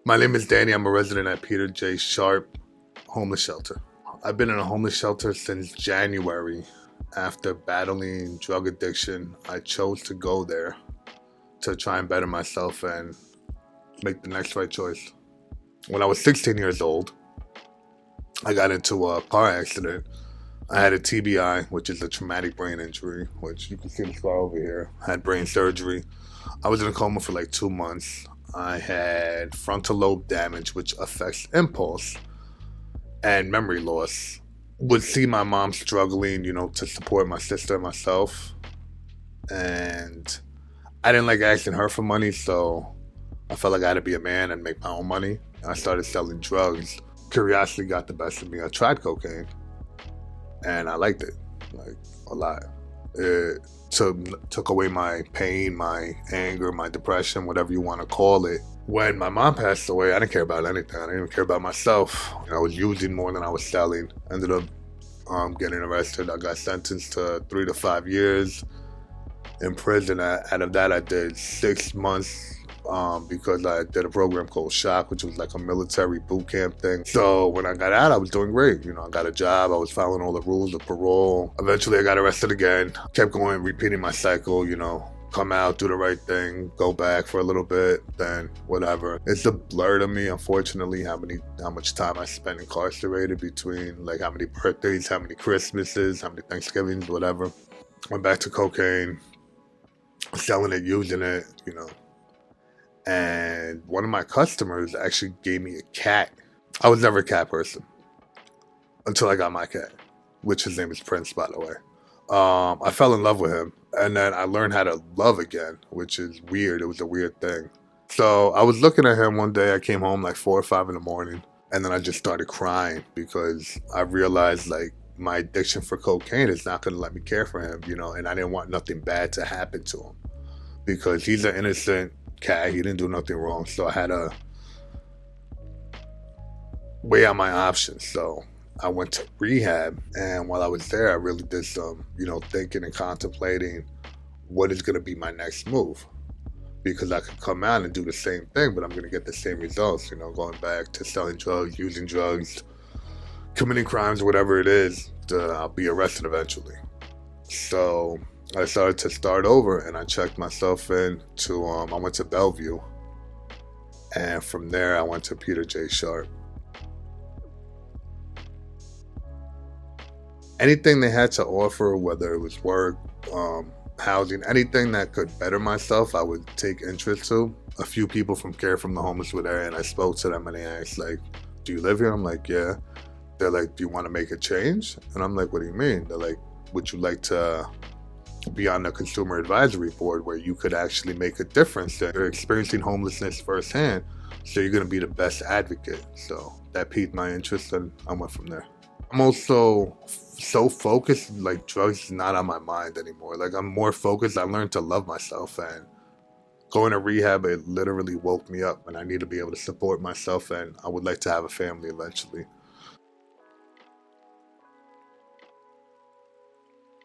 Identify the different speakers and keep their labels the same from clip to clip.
Speaker 1: My name is Danny. I'm a resident at Peter J. Sharp Homeless Shelter. I've been in a homeless shelter since January. After battling drug addiction, I chose to go there to try and better myself and make the next right choice. When I was 16 years old, I got into a car accident. I had a TBI, which is a traumatic brain injury, which you can see the scar over here. I had brain surgery. I was in a coma for like 2 months. I had frontal lobe damage, which affects impulse and memory loss. Would see my mom struggling, to support my sister and myself. And I didn't like asking her for money, so I felt like I had to be a man and make my own money. I started selling drugs. Curiosity got the best of me. I tried cocaine, and I liked it, like, a lot. It took away my pain, my anger, my depression, whatever you want to call it. When my mom passed away, I didn't care about anything. I didn't even care about myself. I was using more than I was selling. Ended up getting arrested. I got sentenced to 3 to 5 years in prison. Out of that, I did 6 months because I did a program called Shock, which was like a military boot camp thing. So when I got out, I was doing great. I got a job. I was following all the rules of parole. Eventually, I got arrested again. Kept going, repeating my cycle, come out, do the right thing, go back for a little bit, then whatever. It's a blur to me, unfortunately, how much time I spent incarcerated between, like, how many birthdays, how many Christmases, how many Thanksgivings, whatever. Went back to cocaine, selling it, using it, And one of my customers actually gave me a cat. I was never a cat person until I got my cat, which his name is Prince, by the way. I fell in love with him, and then I learned how to love again, which is weird. It was a weird thing. So I was looking at him one day. I came home like 4 or 5 in the morning, and then I just started crying because I realized, like, my addiction for cocaine is not going to let me care for him, and I didn't want nothing bad to happen to him because he's an innocent cat. He didn't do nothing wrong, so I had to weigh out my options. So I went to rehab, and while I was there, I really did some, thinking and contemplating what is going to be my next move, because I could come out and do the same thing, but I'm going to get the same results, going back to selling drugs, using drugs, committing crimes, whatever it is. I'll be arrested eventually. So I started to start over, and I checked myself in to, I went to Bellevue, and from there I went to Peter J. Sharp. Anything they had to offer, whether it was work, housing, anything that could better myself, I would take interest to. A few people from Care from the Homeless were there, and I spoke to them, and they asked, like, do you live here? I'm like, yeah. They're like, do you want to make a change? And I'm like, what do you mean? They're like, would you like to be on the consumer advisory board where you could actually make a difference? You're experiencing homelessness firsthand, so you're going to be the best advocate. So that piqued my interest, and I went from there. I'm also so focused, like, drugs is not on my mind anymore. Like, I'm more focused. I learned to love myself, and going to rehab, it literally woke me up, and I need to be able to support myself, and I would like to have a family eventually.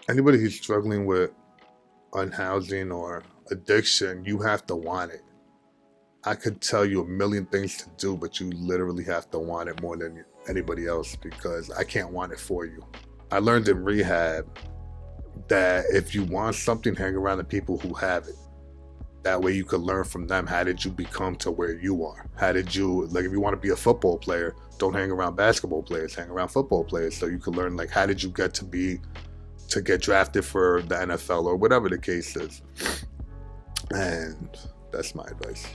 Speaker 1: Anybody who's struggling with unhousing or addiction, you have to want it. I could tell you a million things to do, but you literally have to want it more than anybody else, because I can't want it for you. I learned in rehab that if you want something, hang around the people who have it. That way you could learn from them. How did you become to where you are? How did you, like, if you want to be a football player, don't hang around basketball players, hang around football players, so you could learn, like, how did you get to get drafted for the NFL or whatever the case is. And that's my advice.